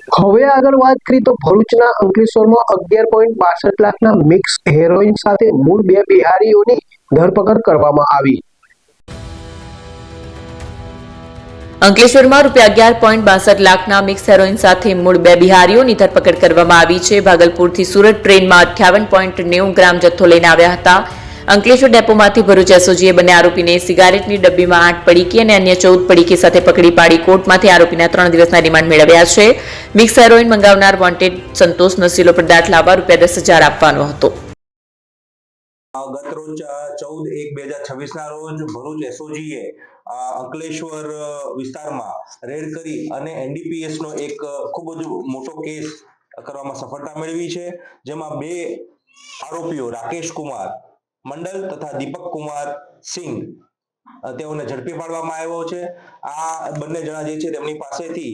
હવે આગળ વાત કરીએ તો ભરૂચના અંકલેશ્વરમાં 11.62 લાખના મિક્સ હેરોઇન સાથે મૂળ 2 બિહારીઓની ધરપકડ કરવામાં આવી। અંકલેશ્વરમાં ₹11.62 લાખના મિક્સ હેરોઇન સાથે મૂળ 2 બિહારીઓની ધરપકડ કરવામાં આવી છે। ભાગલપુરથી સુરત ટ્રેનમાં 58.90 ગ્રામ જથ્થો લઈને આવ્યા હતા। અંકલેશ્વર ડેપોમાંથી ભરૂચ એસઓજીએ બંને આરોપીને સિગારેટની ડબ્બીમાં 8 પડીકી અને અન્ય 14 પડીકી સાથે પકડી પાડી કોર્ટમાંથી આરોપીના 3 દિવસના રિમાન્ડ મેળવ્યા છે। મિક્સ હેરોઇન મંગાવનાર વોન્ટેડ સંતોષ નશીલો પદાર્થ લાવવા ₹10,000 આપવાનો હતો। ગત રોજ 14/1/2026 ના રોજ ભરૂચ એસઓજીએ અંકલેશ્વર વિસ્તારમાં રેડ કરી અને એનડીપીએસ નો એક ખૂબ જ મોટો કેસ કરવામાં સફળતા મેળવી છે, જેમાં 2 આરોપીઓ રાકેશ કુમાર મંડલ તથા દીપક કુમાર સિંહ તેઓને ઝડપી પાડવામાં આવ્યો છે। આ બંને જણા જે છે તેમની પાસેથી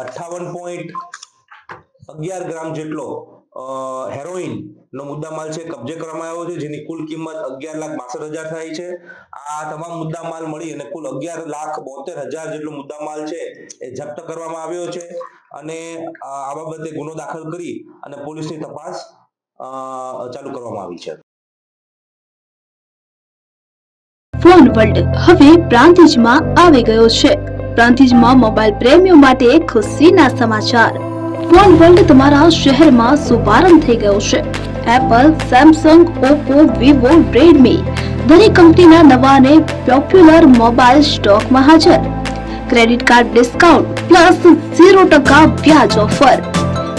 58.11 ગ્રામ જેટલો હેરોઇન નો મુદ્દામાલ છે કબજે કરવામાં આવ્યો છે, જેની કુલ કિંમત 11,62,000 થાય છે। આ તમામ મુદ્દામાલ મળી અને કુલ 11,72,000 જેટલો મુદ્દામાલ છે એ જપ્ત કરવામાં આવ્યો છે અને આ બાબતે ગુનો દાખલ કરી અને પોલીસની તપાસ ચાલુ કરવામાં આવી છે। ફોન વર્લ્ડ હવે પ્રાંતિજમાં આવી ગયો છે। પ્રાંતિજમાં મોબાઈલ પ્રેમીઓ માટે ખુશીના સમાચાર। ફોન વર્લ્ડ તમારા શહેરમાં શુભારંભ થઈ ગયો છે। Apple, Samsung, Oppo, Vivo, Redmi દરેક કંપનીના નવા અને પોપ્યુલર મોબાઈલ સ્ટોકમાં હાજર। ક્રેડિટ કાર્ડ ડિસ્કાઉન્ટ પ્લસ 0% વ્યાજ ઓફર।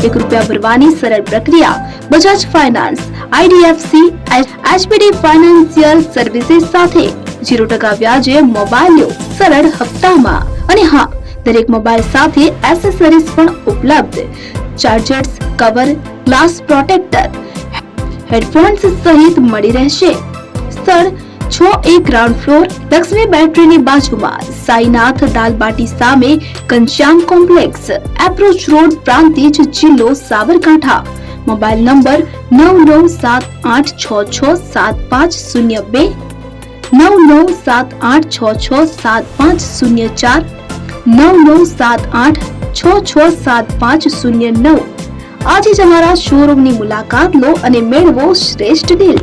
₹1 ભરવાની સરળ પ્રક્રિયા। Bajaj finance, IDFC, HPD financial services સાથે 0% વ્યાજે મોબાઈલ લો સરળ હપ્તામાં। અને હા, દરેક મોબાઈલ સાથે એસેસરીઝ પણ ઉપલબ્ધ। Chargers, cover, glass protractor, headphones સહિત મળી રહેશે। સ્થળ 6A ગ્રાઉન્ડ ફ્લોર, લક્ષ્મી બેટરીની બાજુમાં, સાઈનાથ દાલબાટી સામે, Ghanshyam complex, approach road, Prantij, જિલ્લો સાબરકાંઠા। Mobile number 9978667502, 9978667504, 9978667509। આજે જ અમારા શોરૂમની મુલાકાત લો અને મેળવો શ્રેષ્ઠ deal.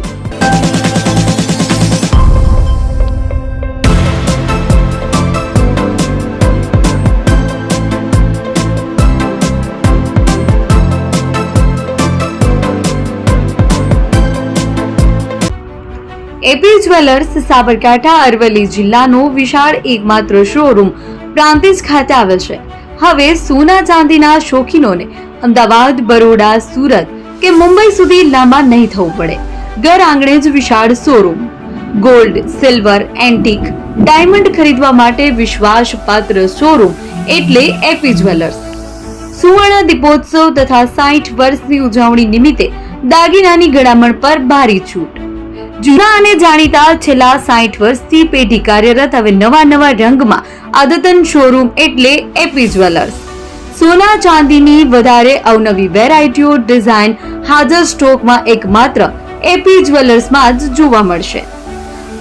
AP jewellers Sabarkantha Aravalli જિલ્લાનો વિશાળ એકમાત્ર શોરૂમ પ્રાંતિજ ખાતે આવેલ છે। હવે સોના ચાંદીના શોખીનોને અમદાવાદ, બરોડા, સુરત કે મુંબઈ સુધી લાંબા નહીં થવું પડે। ઘર આંગણે જ વિશાળ showroom. Gold, silver, antique, diamond ખરીદવા માટે વિશ્વાસપાત્ર શોરૂમ એટલે એપી જ્વેલર્સ। સુવર્ણ દીપોત્સવ તથા 60 વર્ષની ઉજવણી નિમિત્તે દાગીનાની ગળામણ પર ભારી છૂટ। જૂના અને જાણીતા છેલ્લા 60 વર્ષથી પેઢી કાર્યરત હવે નવા રંગમાં આદતન શોરૂમ એટલે એપી જ્વેલર્સ। સોના ચાંદીની વધારે અવનવી વેરાયટીઓ, ડિઝાઇન હાજર સ્ટોકમાં એકમાત્ર એપી જ્વેલર્સમાં જ જોવા મળશે।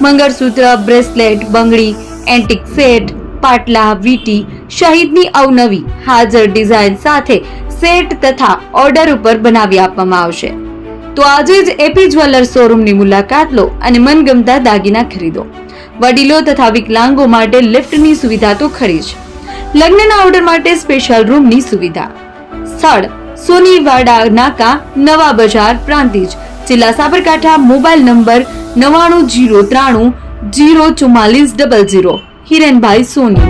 મંગળસૂત્ર, બ્રેસલેટ, બંગડી, એન્ટિક સેટ, પાટલા, વીટી સહિતની અવનવી હાજર ડિઝાઇન સાથે સેટ તથા ઓર્ડર ઉપર બનાવી આપવામાં આવશે। તો આજે જ એપી જ્વેલર્સ શોરૂમની મુલાકાત લો અને મનગમતા દાગીના ખરીદો। વડીલો તથા વિકલાંગો માટે લિફ્ટની સુવિધા તો ખરી જ, લગ્નના ઓર્ડર માટે સ્પેશિયલ રૂમની સુવિધા। સ્થળ સોનીવાડા નાકા, નવા બજાર, પ્રાંતિજ, જિલ્લા સાબરકાંઠા। Mobile number 9903004400। હિરેનભાઈ સોની।